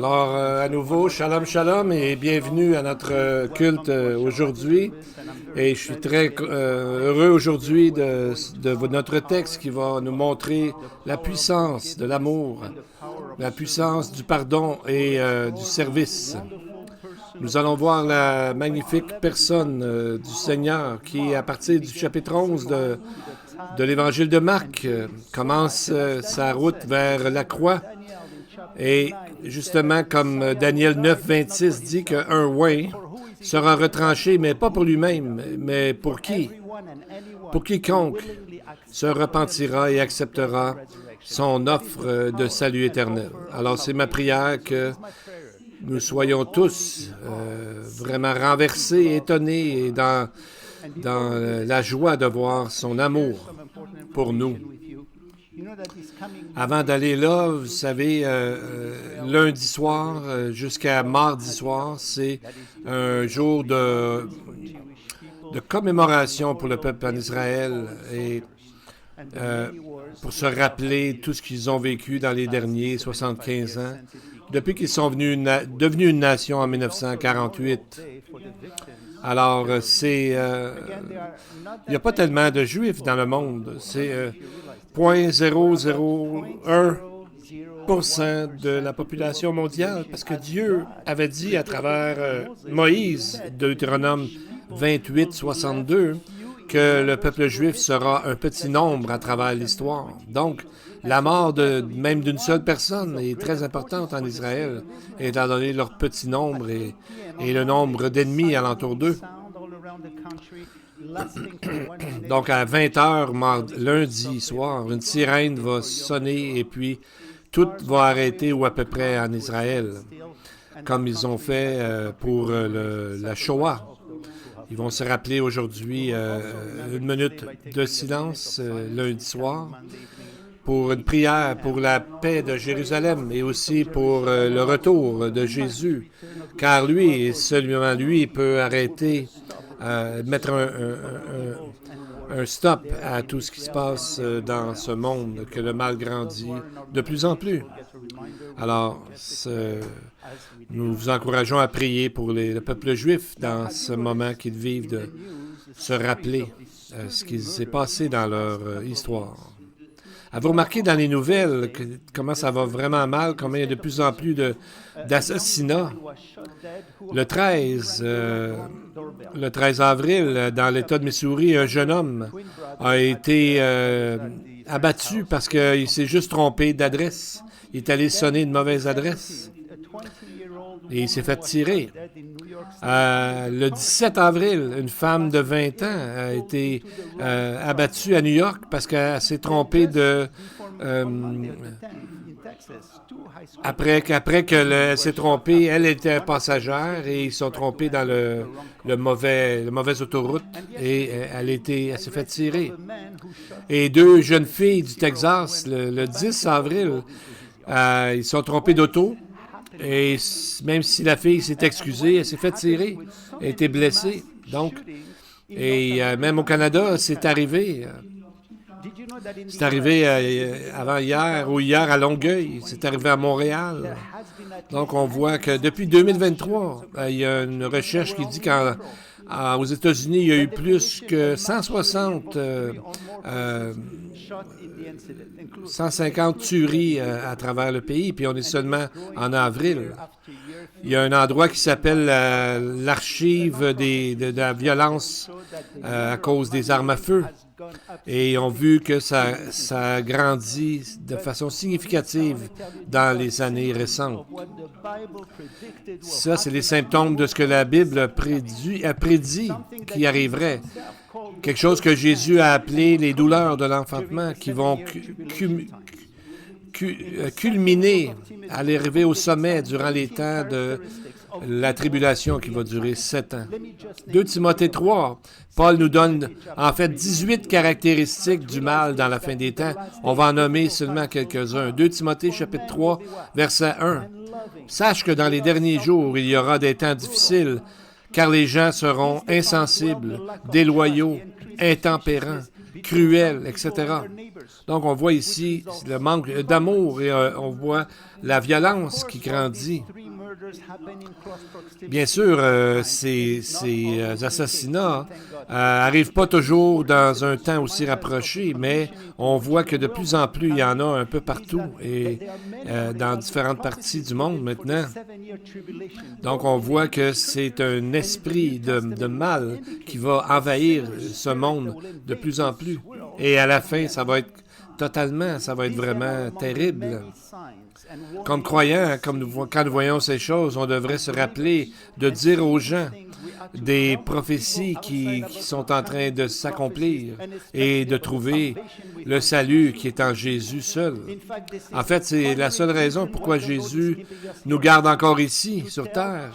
Alors, à nouveau, shalom, shalom et bienvenue à notre culte aujourd'hui. Et je suis très heureux aujourd'hui de notre texte qui va nous montrer la puissance de l'amour, la puissance du pardon et du service. Nous allons voir la magnifique personne du Seigneur qui, à partir du chapitre 11 de l'Évangile de Marc, commence sa route vers la croix. Et justement, comme Daniel 9, 26 dit qu'un oint sera retranché, mais pas pour lui-même, mais pour qui? Pour quiconque se repentira et acceptera son offre de salut éternel. Alors, c'est ma prière que nous soyons tous vraiment renversés, étonnés et dans la joie de voir son amour pour nous. Avant d'aller là, vous savez, lundi soir jusqu'à mardi soir, c'est un jour de commémoration pour le peuple en Israël et pour se rappeler tout ce qu'ils ont vécu dans les derniers 75 ans, depuis qu'ils sont devenus une nation en 1948. Alors, il n'y a pas tellement de Juifs dans le monde. C'est 0,001% de la population mondiale, parce que Dieu avait dit à travers Moïse, Deutéronome 28, 62, que le peuple juif sera un petit nombre à travers l'histoire. Donc, la mort même d'une seule personne est très importante en Israël, étant donné leur petit nombre et le nombre d'ennemis alentour d'eux. Donc, à 20h lundi soir, une sirène va sonner et puis tout va arrêter ou à peu près en Israël, comme ils ont fait pour la Shoah. Ils vont se rappeler aujourd'hui une minute de silence lundi soir pour une prière pour la paix de Jérusalem et aussi pour le retour de Jésus, car lui, et seulement lui, peut arrêter, mettre un stop à tout ce qui se passe dans ce monde, que le mal grandit de plus en plus. Alors, nous vous encourageons à prier pour le peuple juif dans ce moment qu'ils vivent, de se rappeler ce qui s'est passé dans leur histoire. Avez-vous remarqué dans les nouvelles comment ça va vraiment mal, combien il y a de plus en plus d'assassinats? Le 13 avril, dans l'État de Missouri, un jeune homme a été abattu parce qu'il s'est juste trompé d'adresse. Il est allé sonner une mauvaise adresse et il s'est fait tirer. Le 17 avril, une femme de 20 ans a été abattue à New York parce qu'elle s'est trompée après qu'elle s'est trompée, elle était passagère et ils sont trompés dans le mauvais autoroute et elle s'est fait tirer. Et deux jeunes filles du Texas, le 10 avril, ils sont trompés d'auto. Et même si la fille s'est excusée, elle s'est fait tirer, elle a été blessée. Donc, et même au Canada, c'est arrivé. C'est arrivé avant hier ou hier à Longueuil. C'est arrivé à Montréal. Donc, on voit que depuis 2023, il y a une recherche qui dit qu'aux États-Unis, il y a eu plus que 150 tueries à travers le pays, puis on est seulement en avril. Il y a un endroit qui s'appelle l'archive de la violence à cause des armes à feu. Et on a vu que ça a grandi de façon significative dans les années récentes. Ça, c'est les symptômes de ce que la Bible a prédit qui arriverait. Quelque chose que Jésus a appelé les douleurs de l'enfantement qui vont culminer, arriver au sommet durant les temps de la tribulation qui va durer 7 ans. 2 Timothée 3, Paul nous donne en fait 18 caractéristiques du mal dans la fin des temps. On va en nommer seulement quelques-uns. 2 Timothée chapitre 3, verset 1. Sache que dans les derniers jours, il y aura des temps difficiles, car les gens seront insensibles, déloyaux, intempérants, cruels, etc. Donc, on voit ici le manque d'amour et on voit la violence qui grandit. Bien sûr, ces assassinats n'arrivent pas toujours dans un temps aussi rapproché, mais on voit que de plus en plus, il y en a un peu partout et dans différentes parties du monde maintenant. Donc, on voit que c'est un esprit de mal qui va envahir ce monde de plus en plus. Et à la fin, ça va être vraiment terrible. Comme croyants, quand nous voyons ces choses, on devrait se rappeler de dire aux gens des prophéties qui sont en train de s'accomplir et de trouver le salut qui est en Jésus seul. En fait, c'est la seule raison pourquoi Jésus nous garde encore ici, sur terre,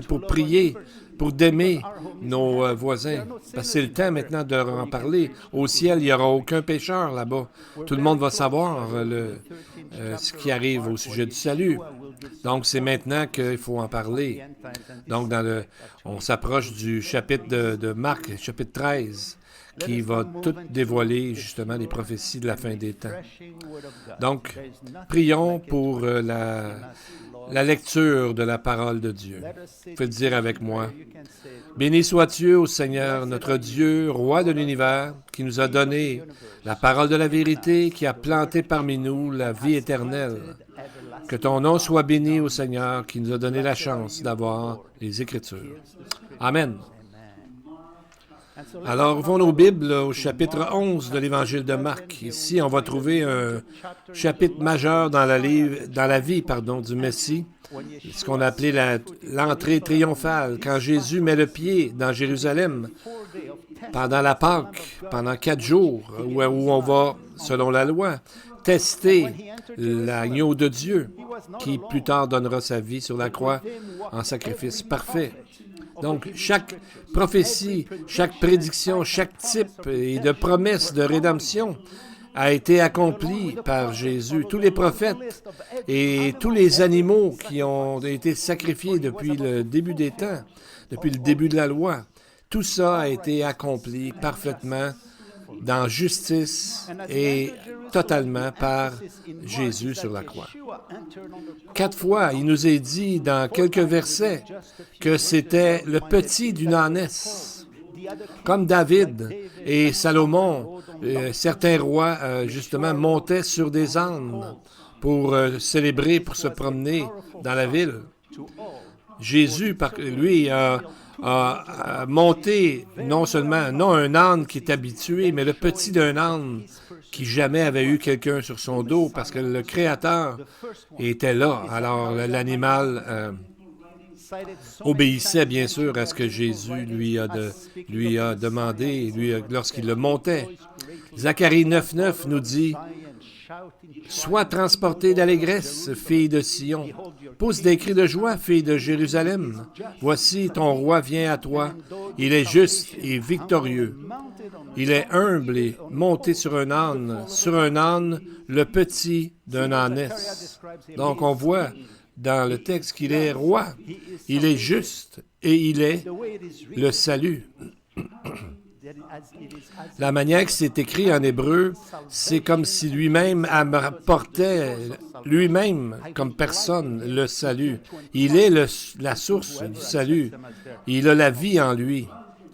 pour prier, pour d'aimer nos voisins. Parce que c'est le temps maintenant de en parler. Au ciel, il n'y aura aucun pécheur là-bas. Tout le monde va savoir ce qui arrive au sujet du salut. Donc, c'est maintenant qu'il faut en parler. Donc, on s'approche du chapitre de Marc, chapitre 13, qui va tout dévoiler, justement, les prophéties de la fin des temps. Donc, prions pour la lecture de la parole de Dieu. Vous pouvez le dire avec moi. Béni sois-tu ô Seigneur, notre Dieu, roi de l'univers, qui nous a donné la parole de la vérité, qui a planté parmi nous la vie éternelle. Que ton nom soit béni ô Seigneur, qui nous a donné la chance d'avoir les Écritures. Amen. Alors, ouvrons nos Bibles au chapitre 11 de l'Évangile de Marc. Ici, on va trouver un chapitre majeur dans la vie du Messie, ce qu'on a appelé l'entrée triomphale, quand Jésus met le pied dans Jérusalem pendant la Pâque, pendant 4 jours, où on va, selon la loi, tester l'agneau de Dieu, qui plus tard donnera sa vie sur la croix en sacrifice parfait. Donc, chaque prophétie, chaque prédiction, chaque type de promesse de rédemption a été accompli par Jésus. Tous les prophètes et tous les animaux qui ont été sacrifiés depuis le début des temps, depuis le début de la loi, tout ça a été accompli parfaitement dans justice et totalement par Jésus sur la croix. 4 fois, il nous est dit dans quelques versets que c'était le petit d'une ânesse. Comme David et Salomon, certains rois, justement, montaient sur des ânes pour célébrer, pour se promener dans la ville. Jésus, lui, a monté non un âne qui est habitué, mais le petit d'un âne qui jamais avait eu quelqu'un sur son dos, parce que le Créateur était là. Alors l'animal obéissait bien sûr à ce que Jésus lui a demandé lorsqu'il le montait. Zacharie 9:9 nous dit « Sois transportée d'allégresse, fille de Sion. Pousse des cris de joie, fille de Jérusalem. Voici, ton roi vient à toi. Il est juste et victorieux. Il est humble et monté sur un âne, le petit d'un ânesse. » Donc, on voit dans le texte qu'il est roi. Il est juste et il est le salut. La manière que c'est écrit en hébreu, c'est comme si lui-même apportait lui-même comme personne le salut. Il est la source du salut. Il a la vie en lui.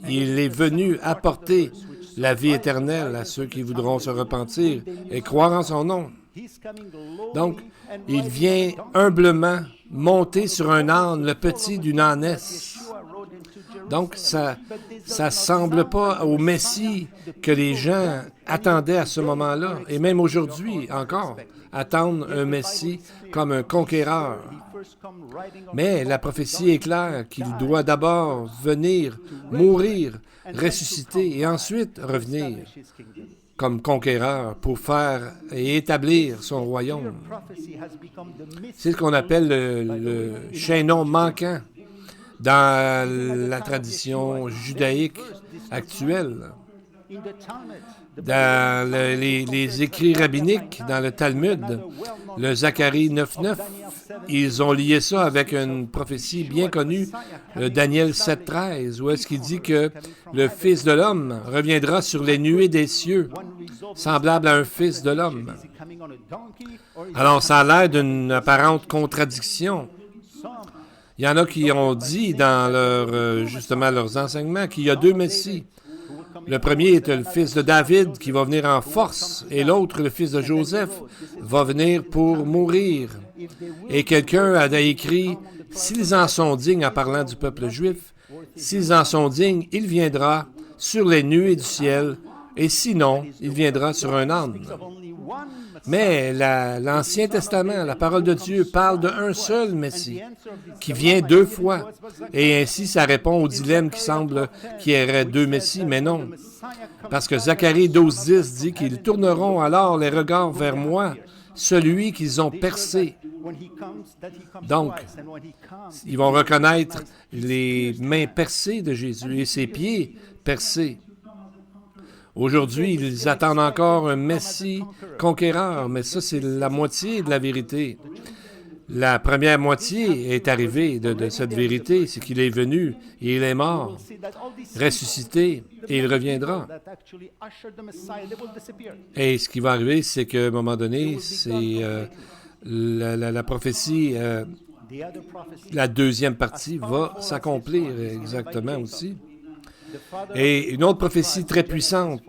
Il est venu apporter la vie éternelle à ceux qui voudront se repentir et croire en son nom. Donc, il vient humblement monter sur un âne, le petit d'une ânesse. Donc, ça semble pas au Messie que les gens attendaient à ce moment-là, et même aujourd'hui encore, attendent un Messie comme un conquéreur. Mais la prophétie est claire qu'il doit d'abord venir, mourir, ressusciter et ensuite revenir comme conquéreur pour faire et établir son royaume. C'est ce qu'on appelle le chaînon manquant dans la tradition judaïque actuelle. Dans les écrits rabbiniques, dans le Talmud, le Zacharie 9:9, ils ont lié ça avec une prophétie bien connue, Daniel 7:13, où est-ce qu'il dit que le Fils de l'homme reviendra sur les nuées des cieux semblable à un fils de l'homme. Alors, ça a l'air d'une apparente contradiction. Il y en a qui ont dit dans justement leurs enseignements qu'il y a deux messies. Le premier est le fils de David qui va venir en force, et l'autre, le fils de Joseph, va venir pour mourir. Et quelqu'un a écrit, « S'ils en sont dignes, en parlant du peuple juif, s'ils en sont dignes, il viendra sur les nuées du ciel, et sinon, il viendra sur un âne. » Mais l'Ancien Testament, la parole de Dieu, parle d'un seul Messie, qui vient deux fois. Et ainsi, ça répond au dilemme qui semble qu'il y aurait deux Messies, mais non. Parce que Zacharie 12:10 dit qu'ils tourneront alors les regards vers moi, celui qu'ils ont percé. Donc, ils vont reconnaître les mains percées de Jésus et ses pieds percés. Aujourd'hui, ils attendent encore un Messie conquérant, mais ça, c'est la moitié de la vérité. La première moitié est arrivée de cette vérité, c'est qu'il est venu et il est mort, ressuscité, et il reviendra. Et ce qui va arriver, c'est qu'à un moment donné, c'est la prophétie, la deuxième partie va s'accomplir exactement aussi. Et une autre prophétie très puissante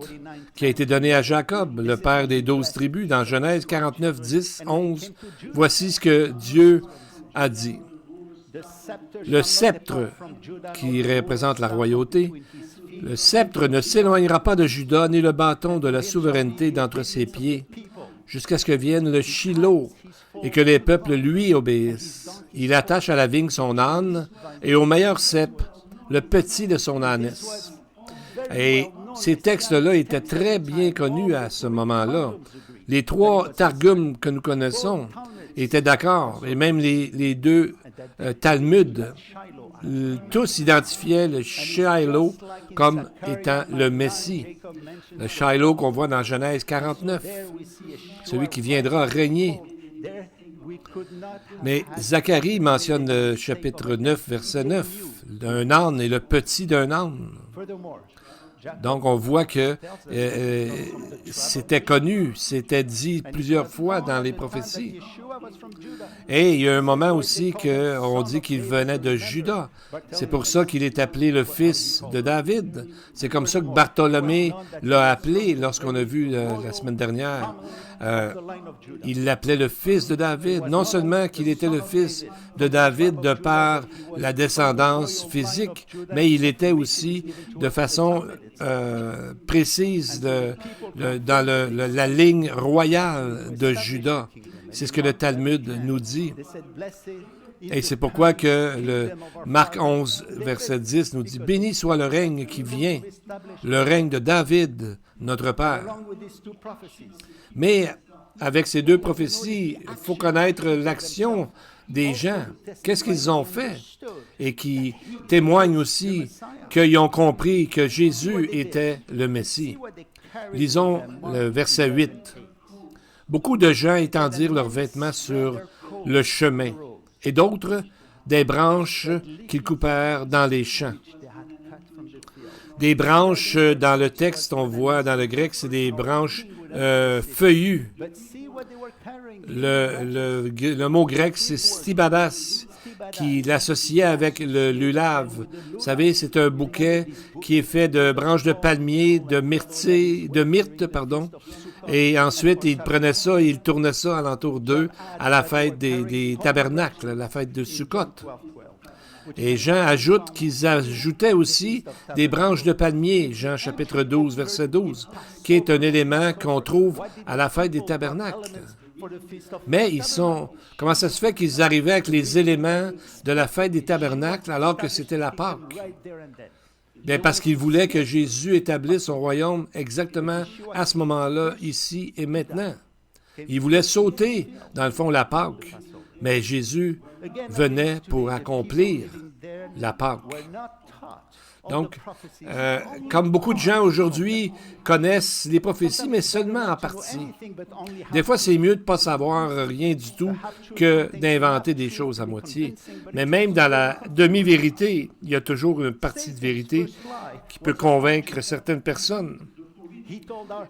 qui a été donnée à Jacob, le père des 12 tribus, dans Genèse 49, 10, 11. Voici ce que Dieu a dit. Le sceptre, qui représente la royauté, le sceptre ne s'éloignera pas de Juda, ni le bâton de la souveraineté d'entre ses pieds, jusqu'à ce que vienne le Shiloh, et que les peuples lui obéissent. Il attache à la vigne son âne, et au meilleur cep, le petit de son ânesse. Et ces textes-là étaient très bien connus à ce moment-là. Les trois Targums que nous connaissons étaient d'accord, et même les deux Talmuds, tous identifiaient le Shiloh comme étant le Messie. Le Shiloh qu'on voit dans Genèse 49, celui qui viendra régner. Mais Zacharie mentionne le chapitre 9, verset 9, d'un âne et le petit d'un âne. Donc, on voit que c'était connu, c'était dit plusieurs fois dans les prophéties. Et il y a un moment aussi qu'on dit qu'il venait de Juda. C'est pour ça qu'il est appelé le fils de David. C'est comme ça que Bartholomée l'a appelé lorsqu'on a vu la semaine dernière. Il l'appelait le fils de David. Non seulement qu'il était le fils de David de par la descendance physique, mais il était aussi de façon précise dans la ligne royale de Juda. C'est ce que le Talmud nous dit. Et c'est pourquoi que le Marc 11, verset 10 nous dit « Béni soit le règne qui vient, le règne de David, notre Père. » Mais avec ces deux prophéties, il faut connaître l'action des gens. Qu'est-ce qu'ils ont fait? Et qui témoignent aussi qu'ils ont compris que Jésus était le Messie. Lisons le verset 8. « Beaucoup de gens étendirent leurs vêtements sur le chemin, et d'autres des branches qu'ils coupèrent dans les champs. » Des branches, dans le texte, on voit dans le grec, c'est des branches feuillues. Le mot grec, c'est stibadas, qui l'associait avec le lulave. Vous savez, c'est un bouquet qui est fait de branches de palmier, de myrte, et ensuite, il prenait ça et il tournait ça alentour d'eux à la fête des tabernacles, la fête de Sukkot. Et Jean ajoute qu'ils ajoutaient aussi des branches de palmier, Jean chapitre 12, verset 12, qui est un élément qu'on trouve à la fête des tabernacles. Mais comment ça se fait qu'ils arrivaient avec les éléments de la fête des tabernacles alors que c'était la Pâque? Bien, parce qu'ils voulaient que Jésus établisse son royaume exactement à ce moment-là, ici et maintenant. Ils voulaient sauter, dans le fond, la Pâque. Mais Jésus venait pour accomplir la Pâque. Donc, comme beaucoup de gens aujourd'hui connaissent les prophéties, mais seulement en partie. Des fois, c'est mieux de ne pas savoir rien du tout que d'inventer des choses à moitié. Mais même dans la demi-vérité, il y a toujours une partie de vérité qui peut convaincre certaines personnes.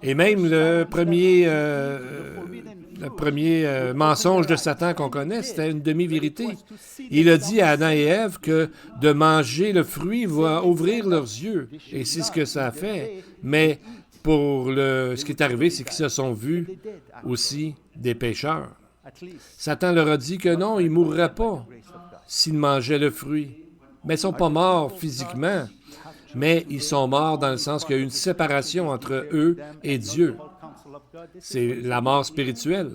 Et même le premier mensonge de Satan qu'on connaît, c'était une demi-vérité. Il a dit à Adam et Ève que de manger le fruit va ouvrir leurs yeux. Et c'est ce que ça a fait. Mais ce qui est arrivé, c'est qu'ils se sont vus aussi des pécheurs. Satan leur a dit que non, ils ne mourraient pas s'ils mangeaient le fruit. Mais ils ne sont pas morts physiquement, mais ils sont morts dans le sens qu'il y a eu une séparation entre eux et Dieu. C'est la mort spirituelle.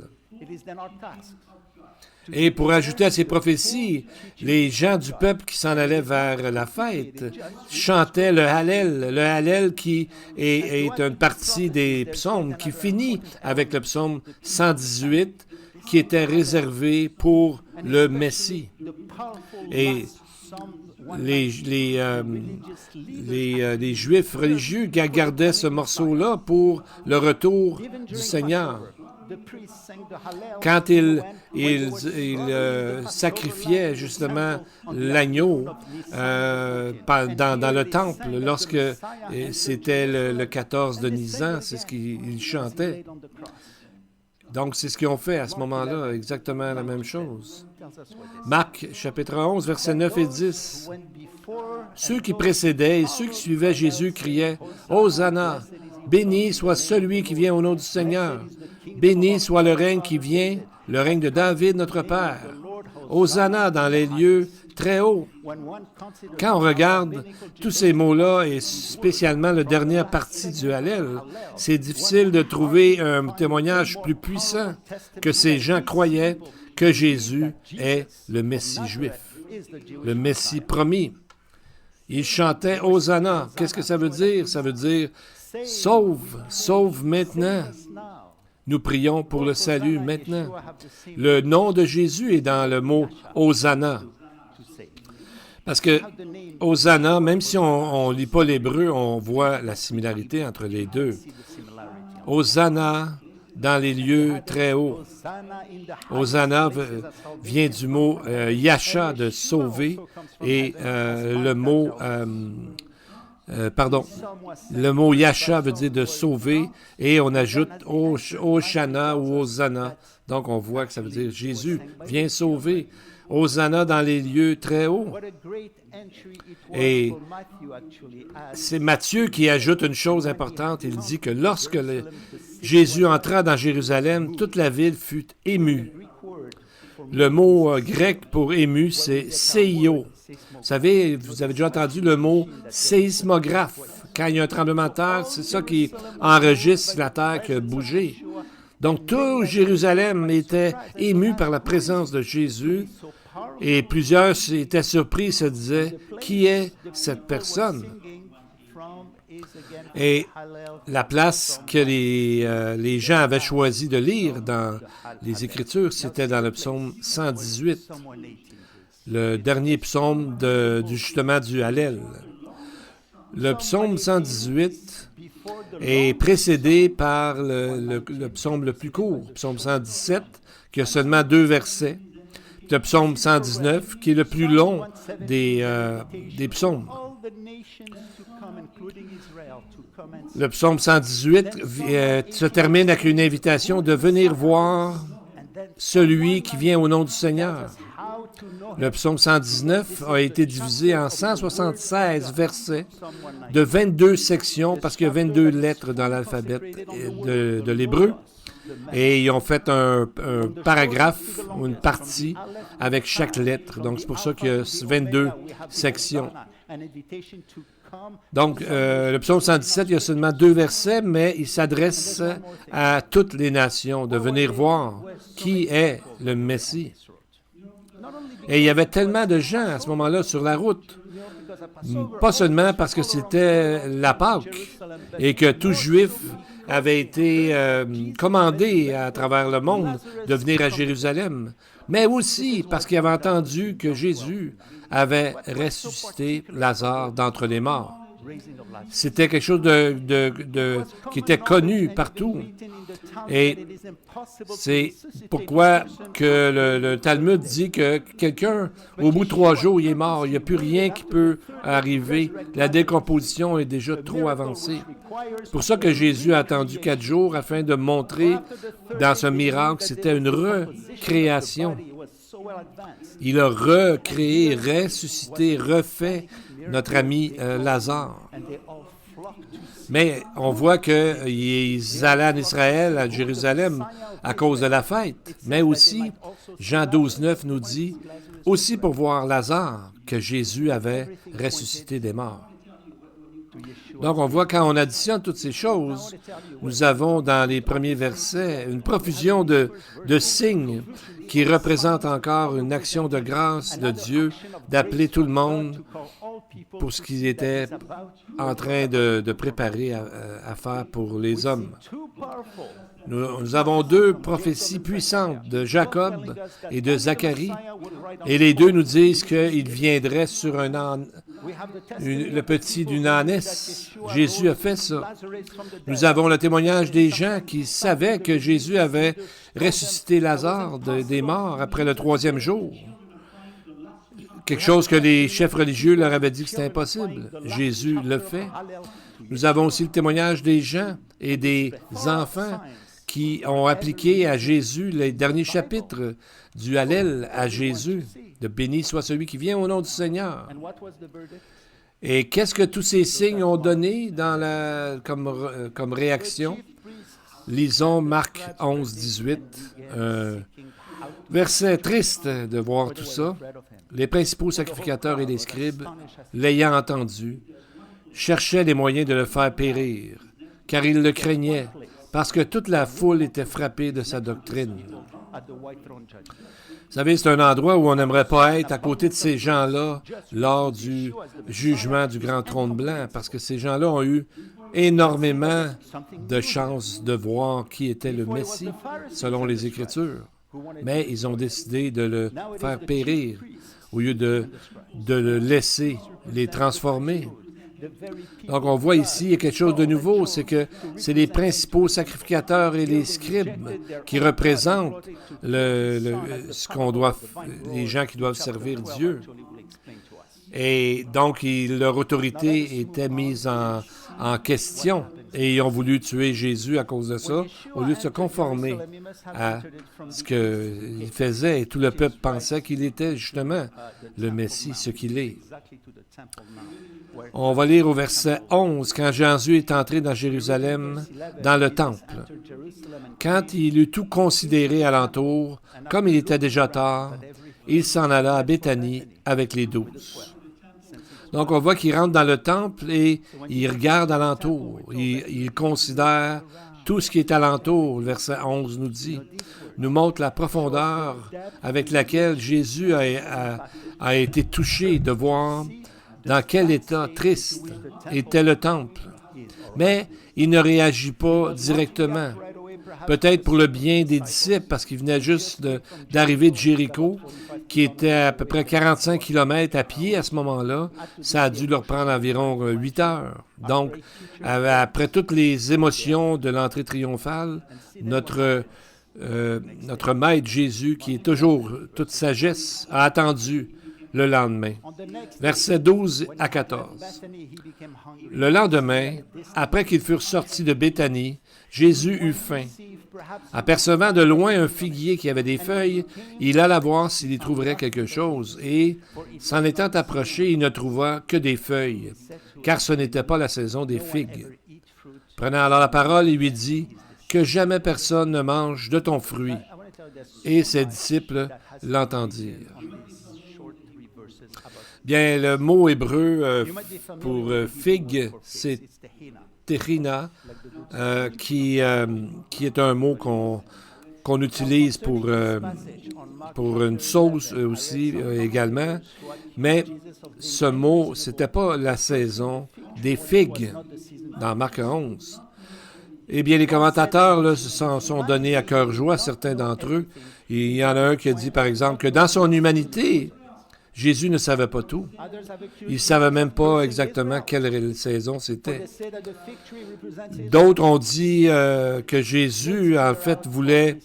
Et pour ajouter à ces prophéties, les gens du peuple qui s'en allaient vers la fête chantaient le Hallel qui est une partie des psaumes, qui finit avec le psaume 118, qui était réservé pour le Messie. Et les Juifs religieux gardaient ce morceau-là pour le retour du Seigneur. Quand ils sacrifiaient justement l'agneau dans le temple, lorsque c'était le 14 de Nisan, c'est ce qu'ils chantaient. Donc, c'est ce qu'ils ont fait à ce moment-là, exactement la même chose. Marc, chapitre 11, versets 9 et 10. Ceux qui précédaient et ceux qui suivaient Jésus criaient « Hosanna! Béni soit celui qui vient au nom du Seigneur! Béni soit le règne qui vient, le règne de David, notre Père! Hosanna dans les lieux très hauts! » Quand on regarde tous ces mots-là, et spécialement la dernière partie du Hallel, c'est difficile de trouver un témoignage plus puissant que ces gens croyaient que Jésus est le Messie juif, le Messie promis. Ils chantaient « Hosanna ». Qu'est-ce que ça veut dire? Ça veut dire « Sauve, sauve maintenant ». Nous prions pour le salut maintenant. Le nom de Jésus est dans le mot « Hosanna ». Parce que Hosanna, même si on ne lit pas l'hébreu, on voit la similarité entre les deux. Hosanna dans les lieux très hauts. Hosanna vient du mot yasha, de sauver, et le mot yasha veut dire de sauver, et on ajoute Hoshana ou Hosanna. Donc on voit que ça veut dire Jésus vient sauver. Hosanna dans les lieux très hauts. Et c'est Matthieu qui ajoute une chose importante. Il dit que lorsque Jésus entra dans Jérusalem, toute la ville fut émue. Le mot grec pour ému, c'est séio. Vous savez, vous avez déjà entendu le mot séismographe. Quand il y a un tremblement de terre, c'est ça qui enregistre la terre qui a bougé. Donc, tout Jérusalem était ému par la présence de Jésus. Et plusieurs étaient surpris, se disaient, qui est cette personne? Et la place que les gens avaient choisi de lire dans les Écritures, c'était dans le psaume 118, le dernier psaume justement du Hallel. Le psaume 118 est précédé par le psaume le plus court, psaume 117, qui a seulement 2 versets. Le psaume 119, qui est le plus long des psaumes. Le psaume 118 se termine avec une invitation de venir voir celui qui vient au nom du Seigneur. Le psaume 119 a été divisé en 176 versets de 22 sections, parce qu'il y a 22 lettres dans l'alphabet de l'hébreu. Et ils ont fait un paragraphe ou une partie avec chaque lettre. Donc, c'est pour ça qu'il y a 22 sections. Donc, le psaume 117, il y a seulement 2 versets, mais il s'adresse à toutes les nations de venir voir qui est le Messie. Et il y avait tellement de gens à ce moment-là sur la route. Pas seulement parce que c'était la Pâque et que tout Juif avait été commandé à travers le monde de venir à Jérusalem, mais aussi parce qu'il avait entendu que Jésus avait ressuscité Lazare d'entre les morts. C'était quelque chose qui était connu partout. Et c'est pourquoi que le Talmud dit que quelqu'un, au bout de 3 jours, il est mort. Il n'y a plus rien qui peut arriver. La décomposition est déjà trop avancée. C'est pour ça que Jésus a attendu 4 jours afin de montrer dans ce miracle que c'était une recréation. Il a recréé, ressuscité, refait notre ami Lazare. Mais on voit qu'ils allaient en Israël, à Jérusalem, à cause de la fête. Mais aussi, Jean 12,9 nous dit, aussi pour voir Lazare, que Jésus avait ressuscité des morts. Donc, on voit quand on additionne toutes ces choses, nous avons dans les premiers versets une profusion de signes qui représentent encore une action de grâce de Dieu d'appeler tout le monde pour ce qu'ils étaient en train de préparer à faire pour les hommes. Nous avons 2 prophéties puissantes de Jacob et de Zacharie, et les 2 nous disent qu'il viendrait sur le petit d'une ânesse. Jésus a fait ça. Nous avons le témoignage des gens qui savaient que Jésus avait ressuscité Lazare des morts après le 3e jour. Quelque chose que les chefs religieux leur avaient dit que c'était impossible. Jésus le fait. Nous avons aussi le témoignage des gens et des enfants qui ont appliqué à Jésus les derniers chapitres du Hallel à Jésus, de béni soit celui qui vient au nom du Seigneur. Et qu'est-ce que tous ces signes ont donné comme réaction? Lisons Marc 11, 18. Verset triste de voir tout ça. Les principaux sacrificateurs et les scribes, l'ayant entendu, cherchaient les moyens de le faire périr, car ils le craignaient, parce que toute la foule était frappée de sa doctrine. Vous savez, c'est un endroit où on n'aimerait pas être à côté de ces gens-là lors du jugement du grand trône blanc, parce que ces gens-là ont eu énormément de chances de voir qui était le Messie, selon les Écritures. Mais ils ont décidé de le faire périr au lieu de le laisser les transformer. Donc, on voit ici, il y a quelque chose de nouveau, c'est que c'est les principaux sacrificateurs et les scribes qui représentent les gens qui doivent servir Dieu. Et donc, leur autorité était mise en question. Et ils ont voulu tuer Jésus à cause de ça, au lieu de se conformer à ce qu'il faisait. Et tout le peuple pensait qu'il était justement le Messie, ce qu'il est. On va lire au verset 11, quand Jésus est entré dans Jérusalem, dans le temple. Quand il eut tout considéré alentour, comme il était déjà tard, il s'en alla à Béthanie avec les 12. Donc, on voit qu'il rentre dans le temple et il regarde alentour. Il considère tout ce qui est alentour. Le verset 11 nous montre la profondeur avec laquelle Jésus a été touché de voir dans quel état triste était le temple. Mais il ne réagit pas directement. Peut-être pour le bien des disciples, parce qu'ils venaient juste d'arriver de Jéricho, qui était à peu près 45 km à pied à ce moment-là. Ça a dû leur prendre environ 8 heures. Donc, après toutes les émotions de l'entrée triomphale, notre Maître Jésus, qui est toujours toute sagesse, a attendu le lendemain. Versets 12 à 14. Le lendemain, après qu'ils furent sortis de Béthanie, Jésus eut faim. Apercevant de loin un figuier qui avait des feuilles, il alla voir s'il y trouverait quelque chose, et, s'en étant approché, il ne trouva que des feuilles, car ce n'était pas la saison des figues. Prenant alors la parole, il lui dit, « Que jamais personne ne mange de ton fruit. » Et ses disciples l'entendirent. Bien, le mot hébreu pour figue, c'est tehina, qui est un mot qu'on utilise pour une sauce aussi également. Mais ce mot, c'était pas la saison des figues dans Marc 11. Eh bien, les commentateurs là, se sont donnés à cœur joie, certains d'entre eux. Il y en a un qui a dit, par exemple, que dans son humanité, Jésus ne savait pas tout. Il ne savait même pas exactement quelle saison c'était. D'autres ont dit que Jésus, en fait, voulait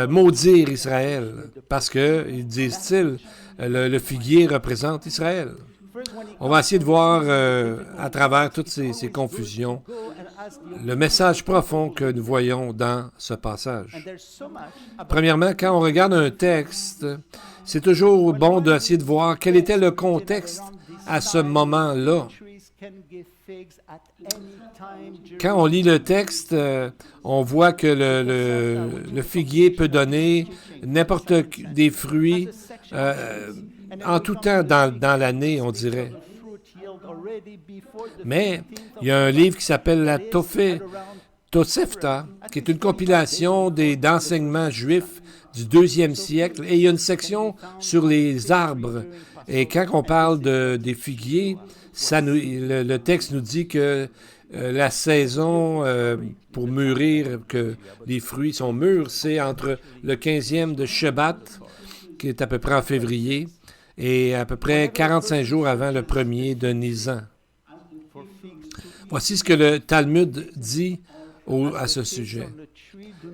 maudire Israël parce que, disent-ils, le figuier représente Israël. On va essayer de voir à travers toutes ces confusions le message profond que nous voyons dans ce passage. Premièrement, quand on regarde un texte, c'est toujours bon d'essayer de voir quel était le contexte à ce moment-là. Quand on lit le texte, on voit que le figuier peut donner n'importe des fruits en tout temps dans l'année, on dirait. Mais il y a un livre qui s'appelle la Tosefta, qui est une compilation d'enseignements juifs du 2e siècle, et il y a une section sur les arbres. Et quand on parle des figuiers, le texte nous dit que la saison pour mûrir, que les fruits sont mûrs, c'est entre le 15e de Shebat, qui est à peu près en février, et à peu près 45 jours avant le 1er de Nisan. Voici ce que le Talmud dit à ce sujet.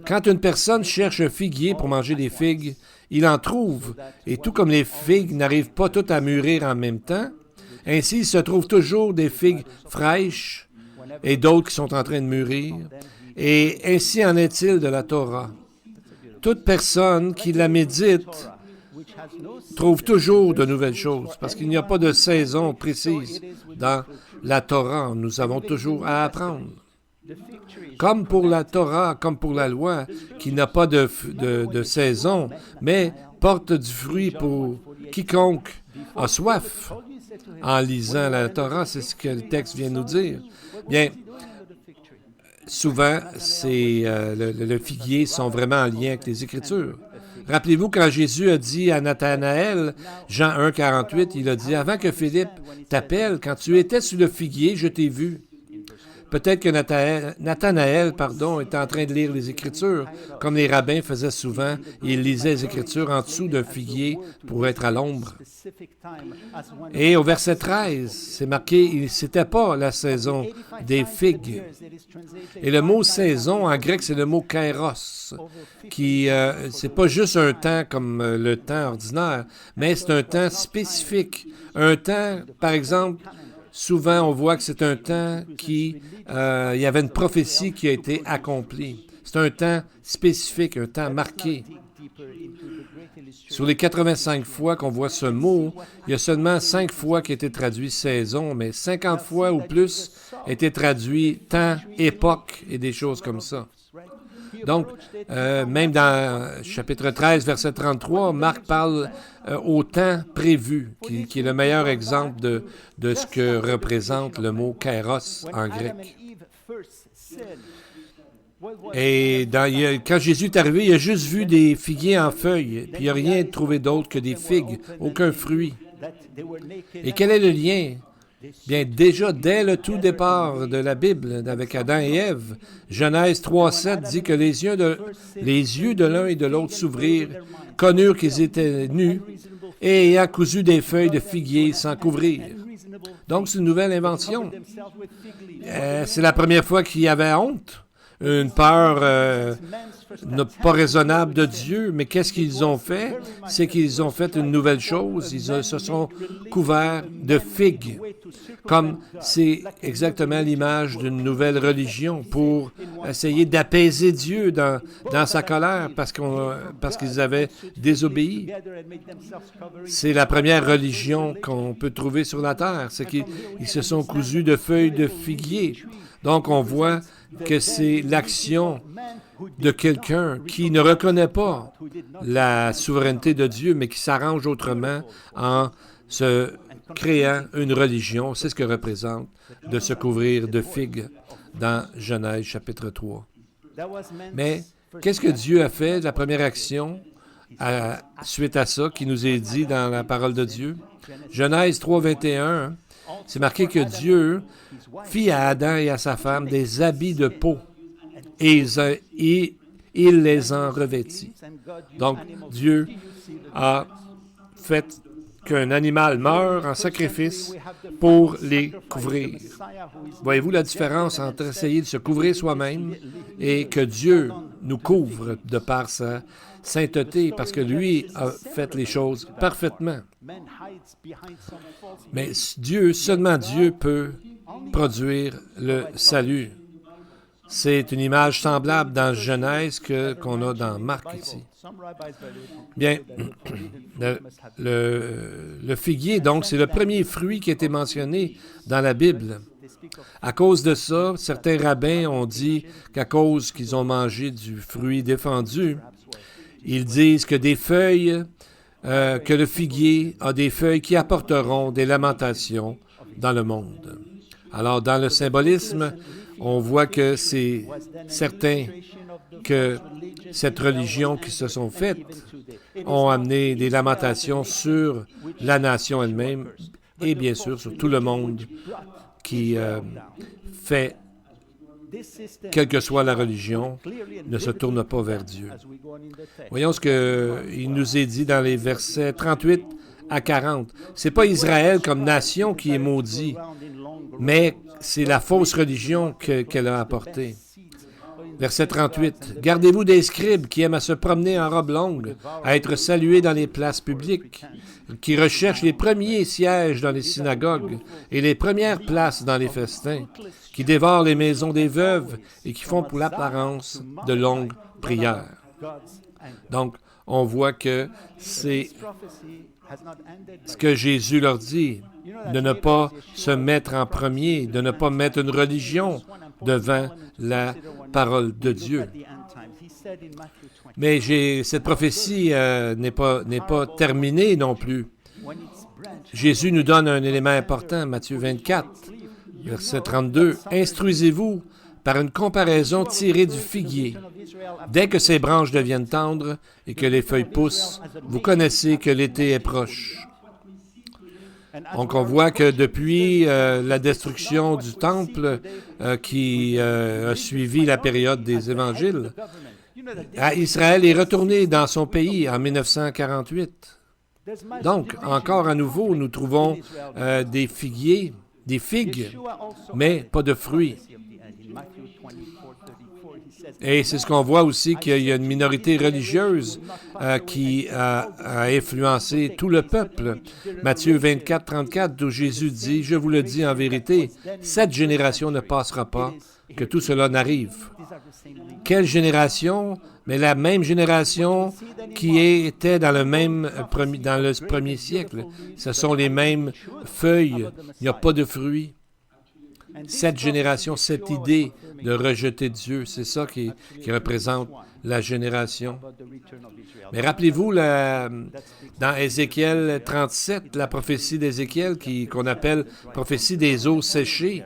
Quand une personne cherche un figuier pour manger des figues, il en trouve, et tout comme les figues n'arrivent pas toutes à mûrir en même temps, ainsi il se trouve toujours des figues fraîches et d'autres qui sont en train de mûrir, et ainsi en est-il de la Torah. Toute personne qui la médite trouve toujours de nouvelles choses, parce qu'il n'y a pas de saison précise dans la Torah. Nous avons toujours à apprendre. Comme pour la Torah, comme pour la loi, qui n'a pas de saison, mais porte du fruit pour quiconque a soif. En lisant la Torah, c'est ce que le texte vient nous dire. Bien, souvent, le figuier sont vraiment en lien avec les Écritures. Rappelez-vous quand Jésus a dit à Nathanaël, Jean 1, 48, il a dit « Avant que Philippe t'appelle, quand tu étais sur le figuier, je t'ai vu. » Peut-être que Nathanaël, était en train de lire les Écritures, comme les rabbins faisaient souvent. Ils lisaient les Écritures en dessous d'un figuier pour être à l'ombre. Et au verset 13, c'est marqué, c'était pas la saison des figues. Et le mot saison, en grec, c'est le mot kairos, qui, c'est pas juste un temps comme le temps ordinaire, mais c'est un temps spécifique. Un temps, par exemple, souvent, on voit que c'est un temps il y avait une prophétie qui a été accomplie. C'est un temps spécifique, un temps marqué. Sur les 85 fois qu'on voit ce mot, il y a seulement 5 fois qui a été traduit saison, mais 50 fois ou plus a été traduit temps, époque et des choses comme ça. Donc, même dans chapitre 13, verset 33, Marc parle au temps prévu, qui est le meilleur exemple de ce que représente le mot kairos en grec. Et quand Jésus est arrivé, il a juste vu des figuiers en feuilles, puis il n'a rien trouvé d'autre que des figues, aucun fruit. Et quel est le lien? Bien, déjà, dès le tout départ de la Bible, avec Adam et Ève, Genèse 3,7 dit que les yeux de l'un et de l'autre s'ouvrirent, connurent qu'ils étaient nus, et ayant cousu des feuilles de figuier sans couvrir. Donc, c'est une nouvelle invention. C'est la première fois qu'il y avait honte. Une peur pas raisonnable de Dieu, mais qu'est-ce qu'ils ont fait? C'est qu'ils ont fait une nouvelle chose. Ils se sont couverts de figues, comme c'est exactement l'image d'une nouvelle religion pour essayer d'apaiser Dieu dans sa colère parce qu'ils avaient désobéi. C'est la première religion qu'on peut trouver sur la terre, c'est qu'ils se sont cousus de feuilles de figuier. Donc, on voit que c'est l'action de quelqu'un qui ne reconnaît pas la souveraineté de Dieu, mais qui s'arrange autrement en se créant une religion. C'est ce que représente de se couvrir de figues dans Genèse chapitre 3. Mais qu'est-ce que Dieu a fait, la première action, suite à ça, qui nous est dit dans la parole de Dieu? Genèse 3, 21, c'est marqué que Dieu fit à Adam et à sa femme des habits de peau et il les en revêtit. Donc, Dieu a fait qu'un animal meure en sacrifice pour les couvrir. Voyez-vous la différence entre essayer de se couvrir soi-même et que Dieu nous couvre de par sa sainteté, parce que lui a fait les choses parfaitement. Mais seulement Dieu peut produire le salut. C'est une image semblable dans Genèse qu'on a dans Marc ici. Bien, le figuier, donc, c'est le premier fruit qui a été mentionné dans la Bible. À cause de ça, certains rabbins ont dit qu'à cause qu'ils ont mangé du fruit défendu, ils disent que que le figuier a des feuilles qui apporteront des lamentations dans le monde. Alors, dans le symbolisme, on voit que c'est certain que cette religion qui se sont faites ont amené des lamentations sur la nation elle-même et bien sûr sur tout le monde qui fait, quelle que soit la religion, ne se tourne pas vers Dieu. Voyons ce qu'il nous est dit dans les versets 38 à 40. C'est pas Israël comme nation qui est maudit, mais c'est la fausse religion qu'elle a apportée. Verset 38. « Gardez-vous des scribes qui aiment à se promener en robe longue, à être salués dans les places publiques, qui recherchent les premiers sièges dans les synagogues et les premières places dans les festins, qui dévorent les maisons des veuves et qui font pour l'apparence de longues prières. » Donc, on voit que c'est ce que Jésus leur dit, de ne pas se mettre en premier, de ne pas mettre une religion devant la parole de Dieu. Mais cette prophétie n'est pas terminée non plus. Jésus nous donne un élément important, Matthieu 24, verset 32. « Instruisez-vous par une comparaison tirée du figuier. Dès que ses branches deviennent tendres et que les feuilles poussent, vous connaissez que l'été est proche. » Donc, on voit que depuis la destruction du temple qui a suivi la période des évangiles, Israël est retourné dans son pays en 1948. Donc, encore à nouveau, nous trouvons des figues, mais pas de fruits. Et c'est ce qu'on voit aussi, qu'il y a une minorité religieuse qui a influencé tout le peuple. Matthieu 24, 34, où Jésus dit, « Je vous le dis en vérité, cette génération ne passera pas, que tout cela n'arrive. » Quelle génération? Mais la même génération qui était dans le premier siècle. Ce sont les mêmes feuilles, il n'y a pas de fruits. Cette génération, cette idée de rejeter Dieu, c'est ça qui représente la génération. Mais rappelez-vous, dans Ézéchiel 37, la prophétie d'Ézéchiel qu'on appelle prophétie des eaux séchées,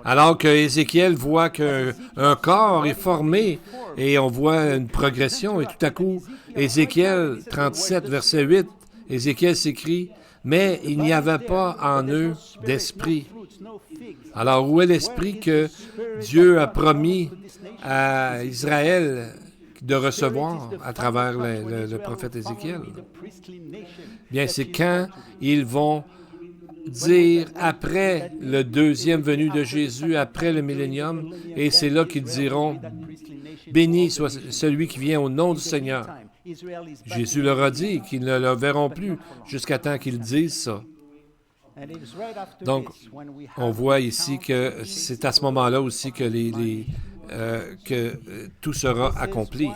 alors que Ézéchiel voit qu'un corps est formé et on voit une progression, et tout à coup, Ézéchiel 37, verset 8, Ézéchiel s'écrie, « Mais il n'y avait pas en eux d'esprit. » Alors, où est l'esprit que Dieu a promis à Israël de recevoir à travers le prophète Ézéchiel? Bien, c'est quand ils vont dire après le deuxième venu de Jésus, après le millénium, et c'est là qu'ils diront « Béni soit celui qui vient au nom du Seigneur ». Jésus leur a dit qu'ils ne le verront plus jusqu'à temps qu'ils disent ça. Donc, on voit ici que c'est à ce moment-là aussi que, que tout sera accompli.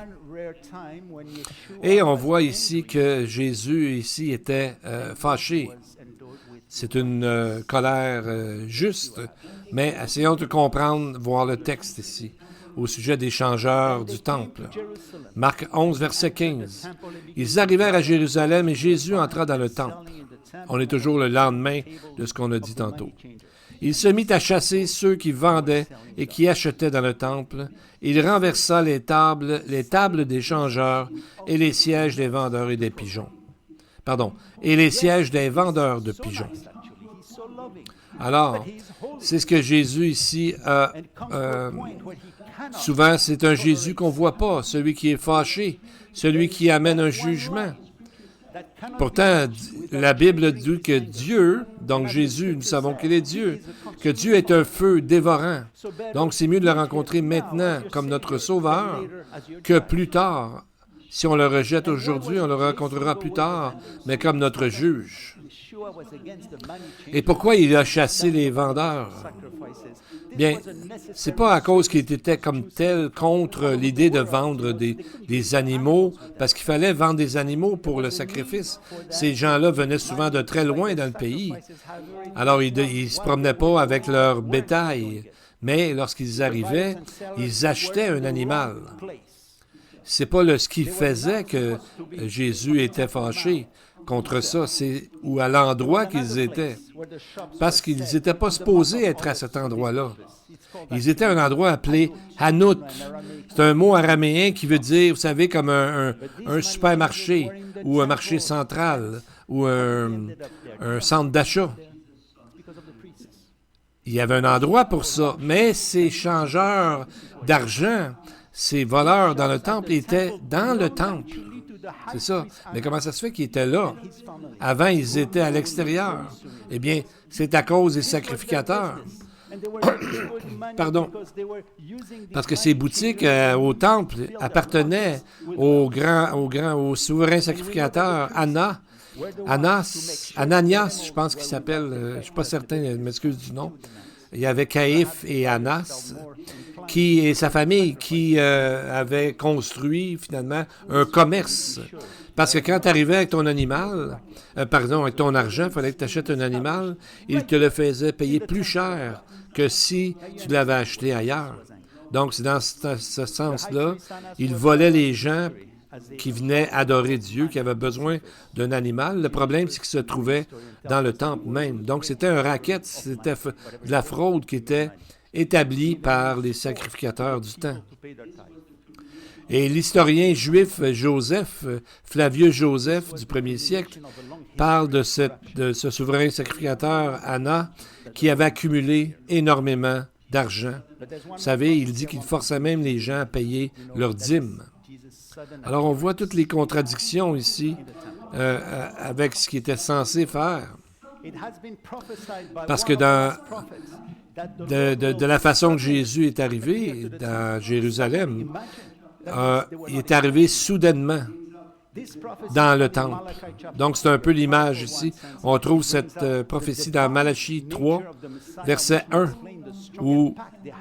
Et on voit ici que Jésus ici était fâché. C'est une colère juste, mais essayons de comprendre, voir le texte ici, au sujet des changeurs du temple. Marc 11, verset 15. Ils arrivèrent à Jérusalem et Jésus entra dans le temple. On est toujours le lendemain de ce qu'on a dit tantôt. Il se mit à chasser ceux qui vendaient et qui achetaient dans le temple. Il renversa les tables des changeurs et les sièges des vendeurs et des pigeons. Et les sièges des vendeurs de pigeons. Alors, c'est ce que Jésus ici a... souvent, c'est un Jésus qu'on ne voit pas, celui qui est fâché, celui qui amène un jugement. Pourtant, la Bible dit que Dieu, donc Jésus, nous savons qu'il est Dieu, que Dieu est un feu dévorant. Donc, c'est mieux de le rencontrer maintenant comme notre Sauveur que plus tard. Si on le rejette aujourd'hui, on le rencontrera plus tard, mais comme notre juge. Et pourquoi il a chassé les vendeurs? Bien, c'est pas à cause qu'il était comme tel contre l'idée de vendre des animaux, parce qu'il fallait vendre des animaux pour le sacrifice. Ces gens-là venaient souvent de très loin dans le pays. Alors, ils ne se promenaient pas avec leur bétail, mais lorsqu'ils arrivaient, ils achetaient un animal. C'est pas ce qu'ils faisaient que Jésus était fâché contre ça, c'est à l'endroit qu'ils étaient. Parce qu'ils n'étaient pas supposés être à cet endroit-là. Ils étaient à un endroit appelé Hanout. C'est un mot araméen qui veut dire, vous savez, comme un supermarché ou un marché central ou un centre d'achat. Il y avait un endroit pour ça, mais ces changeurs d'argent, ces voleurs dans le temple étaient dans le temple. C'est ça. Mais comment ça se fait qu'ils étaient là? Avant, ils étaient à l'extérieur. Eh bien, c'est à cause des sacrificateurs. Pardon. Parce que ces boutiques au temple appartenaient au souverain sacrificateur Ananias, je pense qu'il s'appelle, je ne suis pas certain, je m'excuse du nom. Il y avait Caïphe et Annas, et sa famille qui avaient construit finalement un commerce. Parce que quand tu arrivais avec ton animal, avec ton argent, il fallait que tu achètes un animal, il te le faisait payer plus cher que si tu l'avais acheté ailleurs. Donc, c'est dans ce sens-là, il volait les gens qui venaient adorer Dieu, qui avaient besoin d'un animal. Le problème, c'est qu'il se trouvait dans le temple même. Donc, c'était un racket, c'était de la fraude qui était établie par les sacrificateurs du temps. Et l'historien juif Joseph, Flavius Joseph du 1er siècle, parle de ce souverain sacrificateur Anna qui avait accumulé énormément d'argent. Vous savez, il dit qu'il forçait même les gens à payer leurs dîmes. Alors, on voit toutes les contradictions ici avec ce qu'il était censé faire. Parce que de la façon que Jésus est arrivé dans Jérusalem, il est arrivé soudainement dans le temple. Donc, c'est un peu l'image ici. On trouve cette prophétie dans Malachie 3, verset 1, où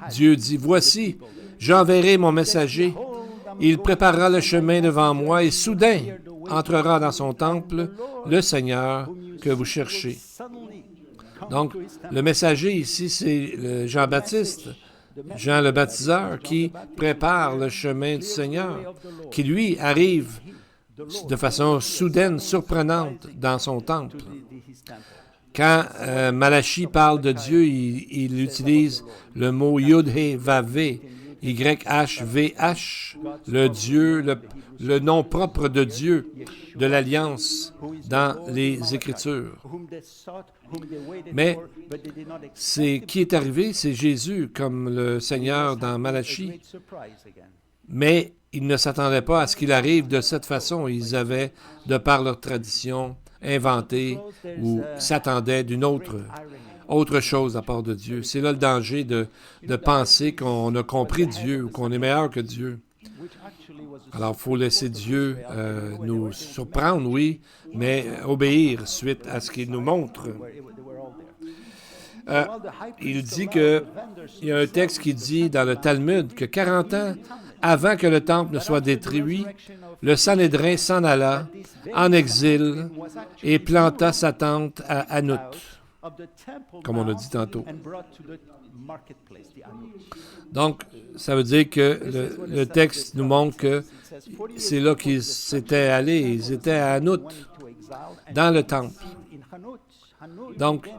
Dieu dit, « Voici, j'enverrai mon messager, il préparera le chemin devant moi, et soudain entrera dans son temple le Seigneur que vous cherchez. » Donc, le messager ici, c'est Jean-Baptiste, Jean le baptiseur, qui prépare le chemin du Seigneur, qui lui arrive de façon soudaine, surprenante dans son temple. Quand Malachie parle de Dieu, il utilise le mot Yud-He-Vav-He, Y-H-V-H, le Dieu, le nom propre de Dieu, de l'Alliance dans les Écritures. Mais qui est arrivé? C'est Jésus, comme le Seigneur dans Malachie. Mais ils ne s'attendaient pas à ce qu'il arrive de cette façon. Ils avaient, de par leur tradition, inventé ou s'attendaient d'une autre chose à part de Dieu. C'est là le danger de penser qu'on a compris Dieu ou qu'on est meilleur que Dieu. Alors, il faut laisser Dieu nous surprendre, oui, mais obéir suite à ce qu'il nous montre. Il dit il y a un texte qui dit dans le Talmud que 40 ans avant que le temple ne soit détruit, le Sanhédrin s'en alla en exil et planta sa tente à Hanout, comme on a dit tantôt. Donc, ça veut dire que le texte nous montre que c'est là qu'ils s'étaient allés. Ils étaient à Hanout, dans le temple. Donc,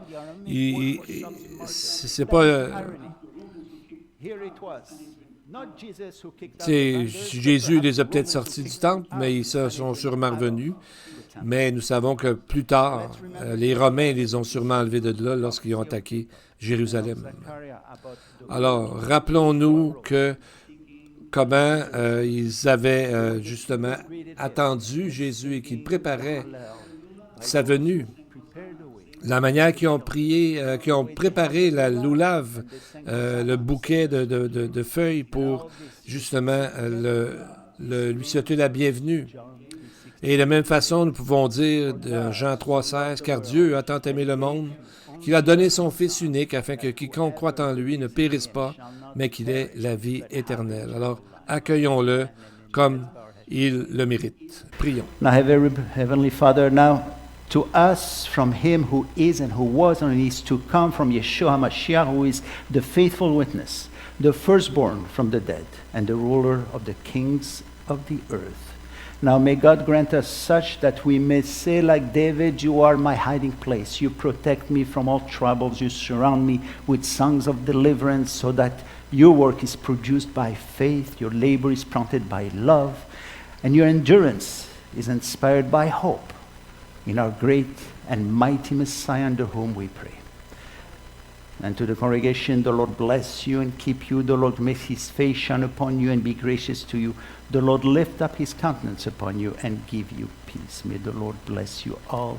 c'est pas... Jésus les a peut-être sortis du temple, mais ils sont sûrement revenus. Mais nous savons que plus tard, les Romains les ont sûrement enlevés de là lorsqu'ils ont attaqué Jérusalem. Alors, rappelons-nous que comment ils avaient justement attendu Jésus et qu'ils préparaient sa venue. La manière qu'ils ont prié, qu'ils ont préparé la loulave, le bouquet de feuilles pour justement lui souhaiter la bienvenue. Et de la même façon, nous pouvons dire dans Jean 3,16, « Car Dieu a tant aimé le monde qu'il a donné son Fils unique afin que quiconque croit en lui ne périsse pas, mais qu'il ait la vie éternelle. » Alors, accueillons-le comme il le mérite. Prions. Now, Heavenly Father, now to us from Him who is and who was and is to come, from Yeshua HaMashiach, who is the faithful witness, the firstborn from the dead, and the ruler of the kings of the earth. Now may God grant us such that we may say like David, you are my hiding place. You protect me from all troubles. You surround me with songs of deliverance so that your work is produced by faith, your labor is prompted by love, and your endurance is inspired by hope in our great and mighty Messiah under whom we pray. And to the congregation, the Lord bless you and keep you. The Lord make his face shine upon you and be gracious to you. The Lord lift up his countenance upon you and give you peace. May the Lord bless you all.